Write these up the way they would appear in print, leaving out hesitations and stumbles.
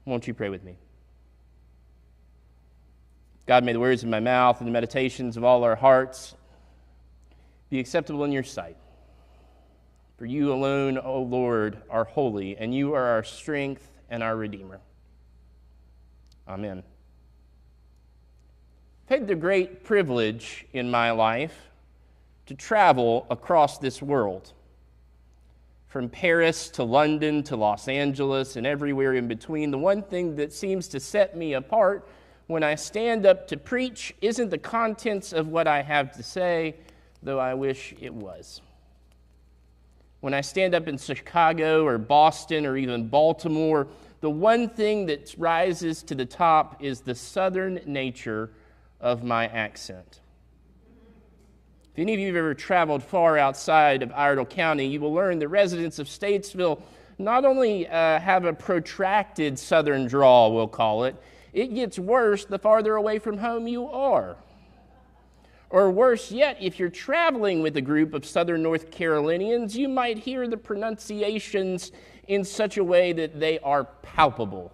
Won't you pray with me? God, may the words of my mouth and the meditations of all our hearts be acceptable in your sight. For you alone, O Lord, are holy, and you are our strength and our Redeemer. Amen. I've had the great privilege in my life to travel across this world, from Paris to London to Los Angeles and everywhere in between. The one thing that seems to set me apart when I stand up to preach isn't the contents of what I have to say, though I wish it was. When I stand up in Chicago or Boston or even Baltimore, the one thing that rises to the top is the southern nature of my accent. If any of you have ever traveled far outside of Iredell County, you will learn that residents of Statesville not only have a protracted southern drawl, we'll call it, it gets worse the farther away from home you are. Or worse yet, if you're traveling with a group of southern North Carolinians, you might hear the pronunciations in such a way that they are palpable.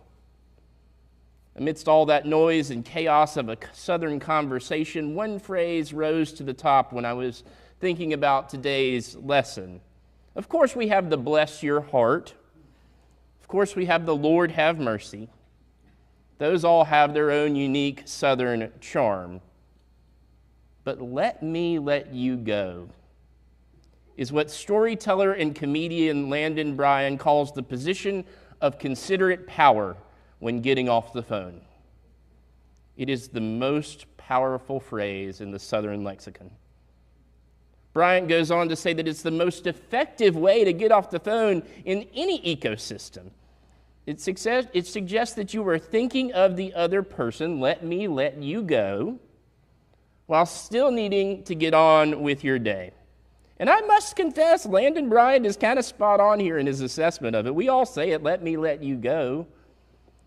Amidst all that noise and chaos of a southern conversation, one phrase rose to the top when I was thinking about today's lesson. Of course, we have the bless your heart. Of course, we have the Lord have mercy. Those all have their own unique southern charm. But let me let you go is what storyteller and comedian Landon Bryan calls the position of considerate power when getting off the phone. It is the most powerful phrase in the Southern lexicon. Bryant goes on to say that it's the most effective way to get off the phone in any ecosystem. It suggests that you are thinking of the other person, let me let you go, while still needing to get on with your day. And I must confess, Landon Bryant is kind of spot on here in his assessment of it. We all say it, let me let you go.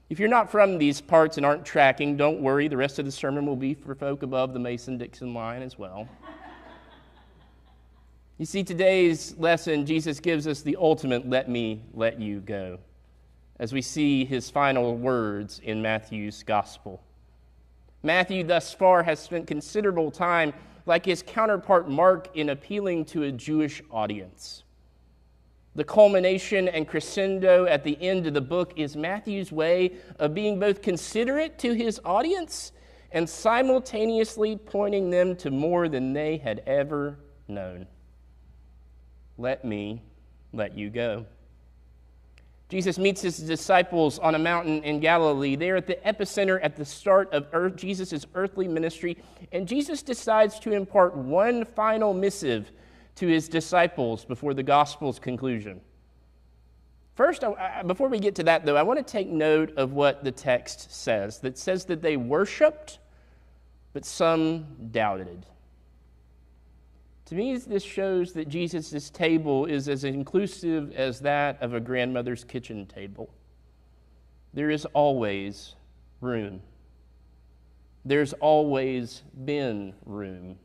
If you're not from these parts and aren't tracking, don't worry. The rest of the sermon will be for folk above the Mason-Dixon line as well. You see, today's lesson, Jesus gives us the ultimate let me let you go, as we see his final words in Matthew's gospel. Matthew thus far has spent considerable time, like his counterpart Mark, in appealing to a Jewish audience. The culmination and crescendo at the end of the book is Matthew's way of being both considerate to his audience and simultaneously pointing them to more than they had ever known. Let me let you go. Jesus meets his disciples on a mountain in Galilee. They're at the epicenter at the start of Jesus' earthly ministry, and Jesus decides to impart one final missive to his disciples before the gospel's conclusion. First, before we get to that, though, I want to take note of what the text says. That says that they worshiped, but some doubted. To me, this shows that Jesus' table is as inclusive as that of a grandmother's kitchen table. There is always room. There's always been room.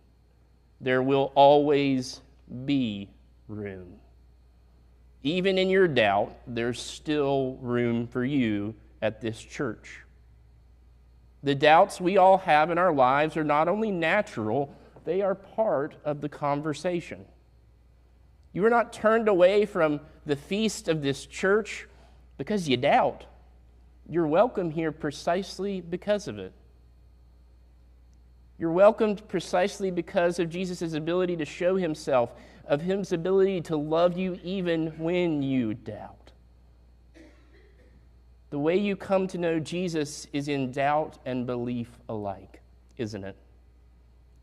There will always be room. Even in your doubt, there's still room for you at this church. The doubts we all have in our lives are not only natural, they are part of the conversation. You are not turned away from the feast of this church because you doubt. You're welcome here precisely because of it. You're welcomed precisely because of Jesus' ability to show himself, of his ability to love you even when you doubt. The way you come to know Jesus is in doubt and belief alike, isn't it?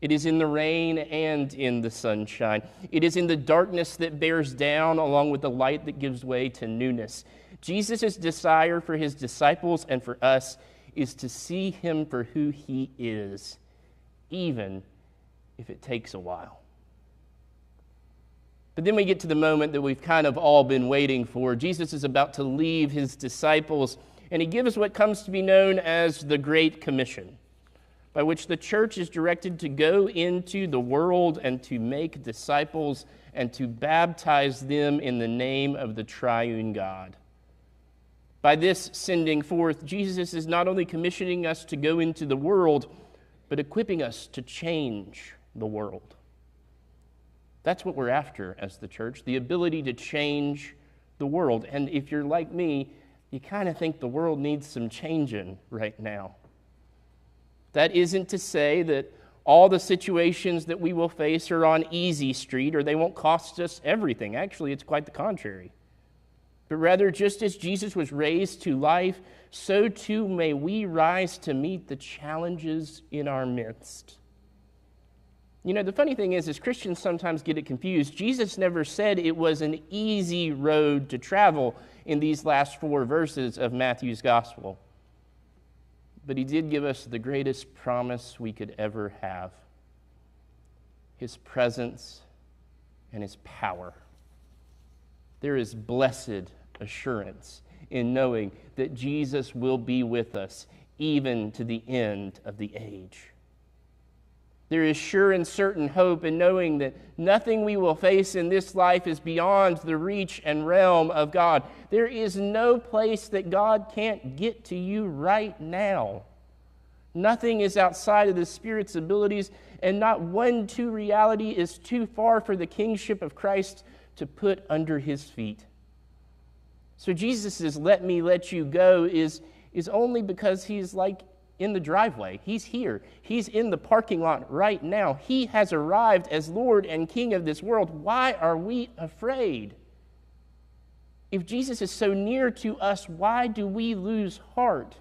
It is in the rain and in the sunshine. It is in the darkness that bears down along with the light that gives way to newness. Jesus' desire for his disciples and for us is to see him for who he is, even if it takes a while. But then we get to the moment that we've kind of all been waiting for. Jesus is about to leave his disciples, and he gives what comes to be known as the Great Commission, by which the church is directed to go into the world and to make disciples and to baptize them in the name of the triune God. By this sending forth, Jesus is not only commissioning us to go into the world, but equipping us to change the world. That's what we're after as the church, the ability to change the world. And if you're like me, you kind of think the world needs some changing right now. That isn't to say that all the situations that we will face are on easy street or they won't cost us everything. Actually, it's quite the contrary. But rather, just as Jesus was raised to life, so too may we rise to meet the challenges in our midst. You know, the funny thing is Christians sometimes get it confused. Jesus never said it was an easy road to travel in these last 4 verses of Matthew's gospel. But he did give us the greatest promise we could ever have: his presence and his power. There is blessed assurance in knowing that Jesus will be with us even to the end of the age. There is sure and certain hope in knowing that nothing we will face in this life is beyond the reach and realm of God. There is no place that God can't get to you right now. Nothing is outside of the Spirit's abilities, and not one true reality is too far for the kingship of Christ to put under his feet. So Jesus' "let me let you go" is only because he's like in the driveway. He's here. He's in the parking lot right now. He has arrived as Lord and King of this world. Why are we afraid? If Jesus is so near to us, why do we lose heart?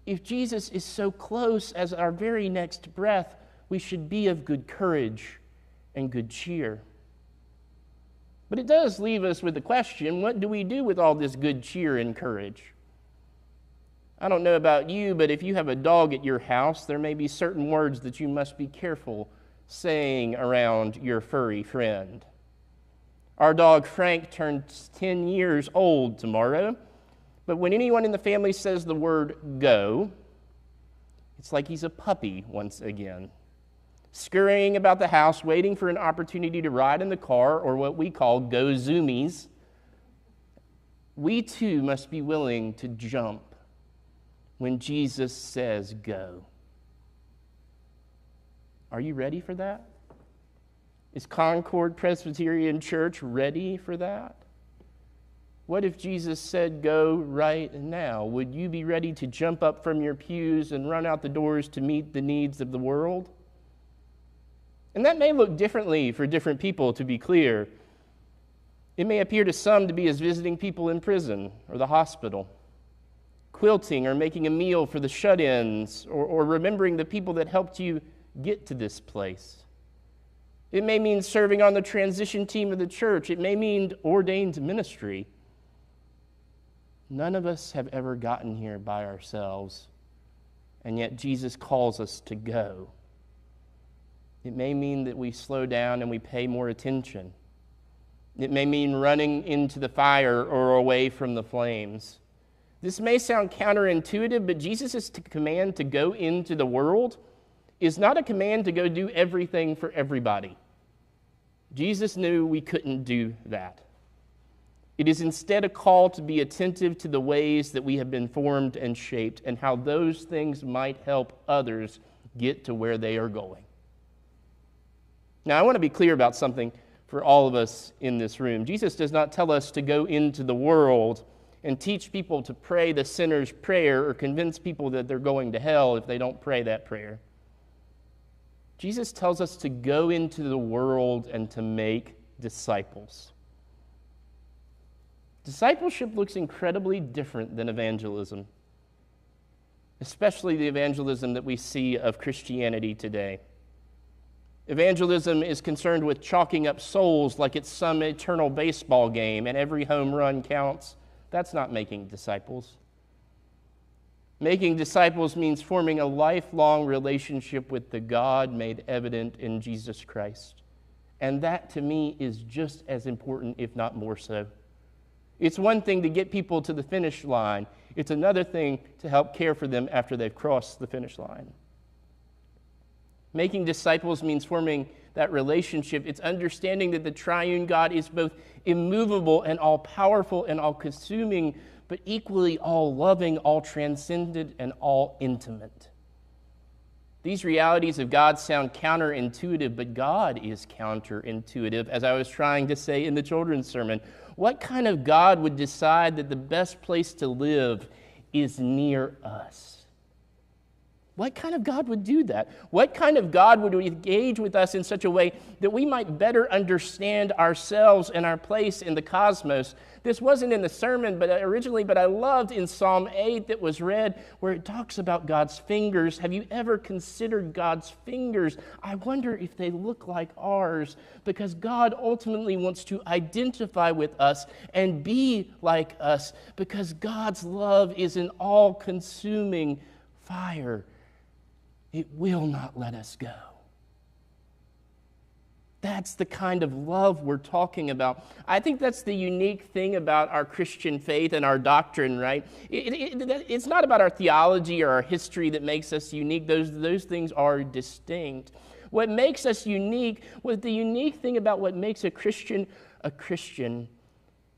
If Jesus is so close as our very next breath, we should be of good courage and good cheer. But it does leave us with the question, what do we do with all this good cheer and courage? I don't know about you, but if you have a dog at your house, there may be certain words that you must be careful saying around your furry friend. Our dog Frank turns 10 years old tomorrow, but when anyone in the family says the word "go," it's like he's a puppy once again, scurrying about the house, waiting for an opportunity to ride in the car, or what we call go zoomies. We too must be willing to jump when Jesus says go. Are you ready for that? Is Concord Presbyterian Church ready for that? What if Jesus said go right now? Would you be ready to jump up from your pews and run out the doors to meet the needs of the world? And that may look differently for different people, to be clear. It may appear to some to be as visiting people in prison or the hospital, quilting or making a meal for the shut-ins, or remembering the people that helped you get to this place. It may mean serving on the transition team of the church. It may mean ordained ministry. None of us have ever gotten here by ourselves, and yet Jesus calls us to go. It may mean that we slow down and we pay more attention. It may mean running into the fire or away from the flames. This may sound counterintuitive, but Jesus' command to go into the world is not a command to go do everything for everybody. Jesus knew we couldn't do that. It is instead a call to be attentive to the ways that we have been formed and shaped and how those things might help others get to where they are going. Now, I want to be clear about something for all of us in this room. Jesus does not tell us to go into the world and teach people to pray the sinner's prayer or convince people that they're going to hell if they don't pray that prayer. Jesus tells us to go into the world and to make disciples. Discipleship looks incredibly different than evangelism, especially the evangelism that we see of Christianity today. Evangelism is concerned with chalking up souls like it's some eternal baseball game and every home run counts. That's not making disciples. Making disciples means forming a lifelong relationship with the God made evident in Jesus Christ. And that, to me, is just as important, if not more so. It's one thing to get people to the finish line. It's another thing to help care for them after they've crossed the finish line. Making disciples means forming that relationship. It's understanding that the triune God is both immovable and all-powerful and all-consuming, but equally all loving, all transcendent, and all intimate. These realities of God sound counterintuitive, but God is counterintuitive, as I was trying to say in the children's sermon. What kind of God would decide that the best place to live is near us? What kind of God would do that? What kind of God would engage with us in such a way that we might better understand ourselves and our place in the cosmos? This wasn't in the sermon originally, but I loved in Psalm 8 that was read where it talks about God's fingers. Have you ever considered God's fingers? I wonder if they look like ours, because God ultimately wants to identify with us and be like us, because God's love is an all-consuming fire. It will not let us go. That's the kind of love we're talking about. I think that's the unique thing about our Christian faith and our doctrine, right? It's not about our theology or our history that makes us unique. Those things are distinct. What makes us unique, the unique thing about what makes a Christian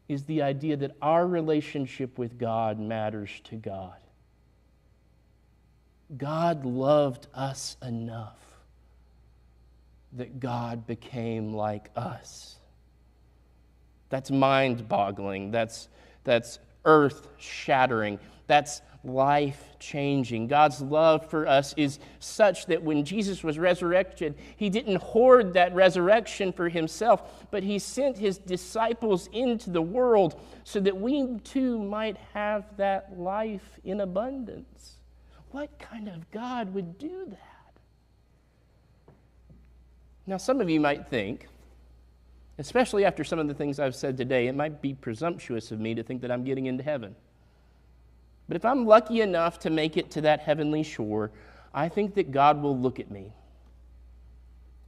is the idea that our relationship with God matters to God. God loved us enough that God became like us. That's mind-boggling. That's earth-shattering. That's life-changing. God's love for us is such that when Jesus was resurrected, he didn't hoard that resurrection for himself, but he sent his disciples into the world so that we too might have that life in abundance. What kind of God would do that? Now, some of you might think, especially after some of the things I've said today, it might be presumptuous of me to think that I'm getting into heaven. But if I'm lucky enough to make it to that heavenly shore, I think that God will look at me.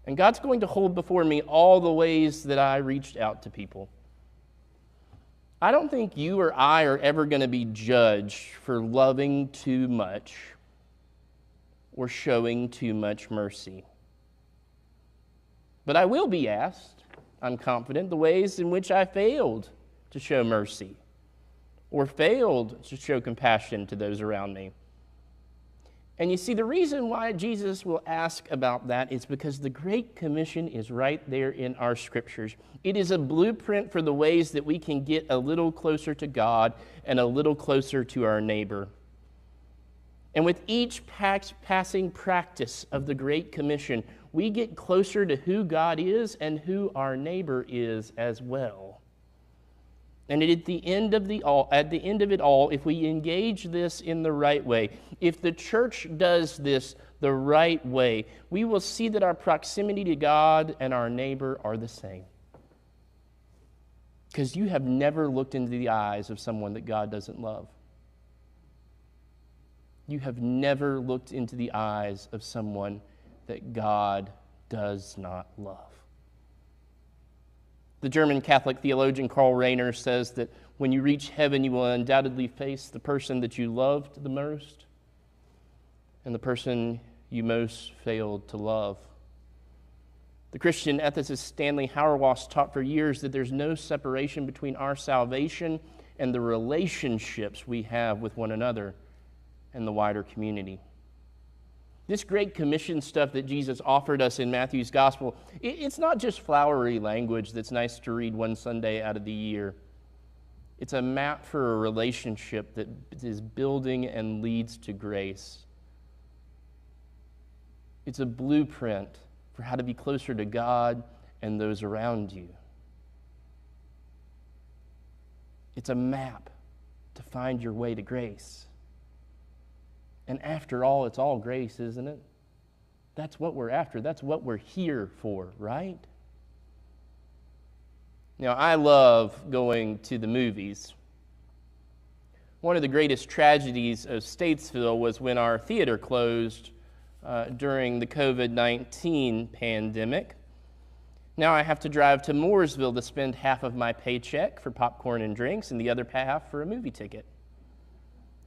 And God's going to hold before me all the ways that I reached out to people. I don't think you or I are ever going to be judged for loving too much or showing too much mercy. But I will be asked, I'm confident, the ways in which I failed to show mercy or failed to show compassion to those around me. And you see, the reason why Jesus will ask about that is because the Great Commission is right there in our scriptures. It is a blueprint for the ways that we can get a little closer to God and a little closer to our neighbor. And with each passing practice of the Great Commission, we get closer to who God is and who our neighbor is as well. And at the end of it all, if we engage this in the right way, if the church does this the right way, we will see that our proximity to God and our neighbor are the same. Because you have never looked into the eyes of someone that God doesn't love. You have never looked into the eyes of someone that God does not love. The German Catholic theologian Karl Rahner says that when you reach heaven, you will undoubtedly face the person that you loved the most and the person you most failed to love. The Christian ethicist Stanley Hauerwas taught for years that there's no separation between our salvation and the relationships we have with one another and the wider community. This Great Commission stuff that Jesus offered us in Matthew's Gospel, it's not just flowery language that's nice to read one Sunday out of the year. It's a map for a relationship that is building and leads to grace. It's a blueprint for how to be closer to God and those around you. It's a map to find your way to grace. And after all, it's all grace, isn't it? That's what we're after. That's what we're here for, right? Now, I love going to the movies. One of the greatest tragedies of Statesville was when our theater closed during the COVID-19 pandemic. Now I have to drive to Mooresville to spend half of my paycheck for popcorn and drinks and the other half for a movie ticket.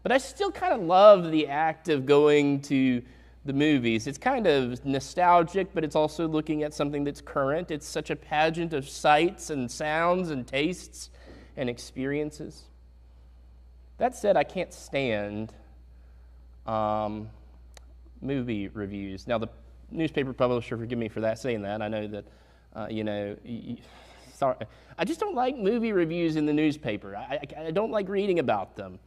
But I still kind of love the act of going to the movies. It's kind of nostalgic, but it's also looking at something that's current. It's such a pageant of sights and sounds and tastes and experiences. That said, I can't stand movie reviews. Now, the newspaper publisher, forgive me for that, saying that. I know that, sorry. I just don't like movie reviews in the newspaper. I don't like reading about them.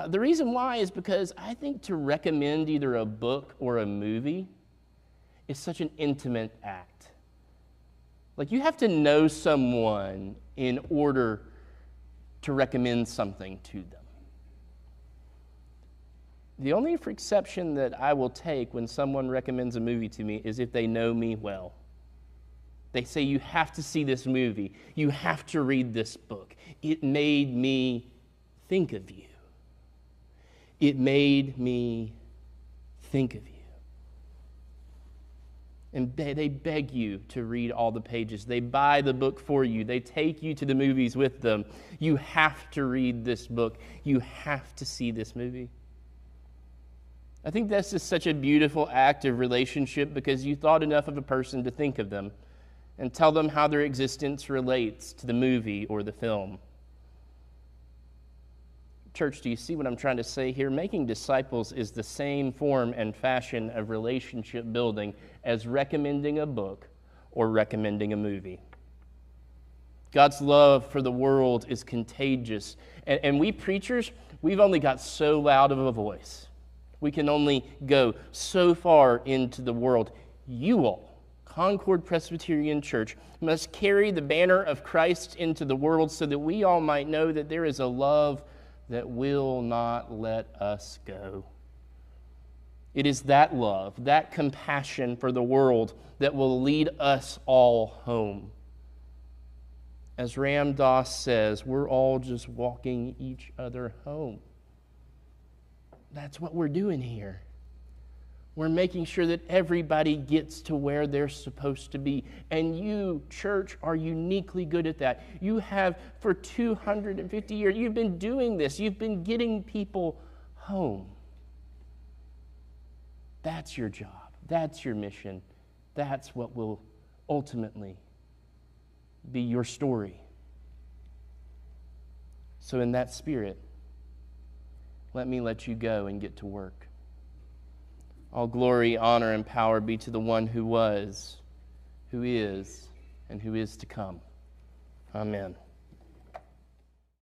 The reason why is because I think to recommend either a book or a movie is such an intimate act. Like, you have to know someone in order to recommend something to them. The only exception that I will take when someone recommends a movie to me is if they know me well. They say, you have to see this movie. You have to read this book. It made me think of you. It made me think of you. And they beg you to read all the pages. They buy the book for you. They take you to the movies with them. You have to read this book. You have to see this movie. I think that's just such a beautiful act of relationship because you thought enough of a person to think of them and tell them how their existence relates to the movie or the film. Church, do you see what I'm trying to say here? Making disciples is the same form and fashion of relationship building as recommending a book or recommending a movie. God's love for the world is contagious. And we preachers, we've only got so loud of a voice. We can only go so far into the world. You all, Concord Presbyterian Church, must carry the banner of Christ into the world so that we all might know that there is a love that will not let us go. It is that love, that compassion for the world that will lead us all home. As Ram Dass says, we're all just walking each other home. That's what we're doing here. We're making sure that everybody gets to where they're supposed to be. And you, church, are uniquely good at that. You have, for 250 years, you've been doing this. You've been getting people home. That's your job. That's your mission. That's what will ultimately be your story. So in that spirit, let me let you go and get to work. All glory, honor, and power be to the one who was, who is, and who is to come. Amen.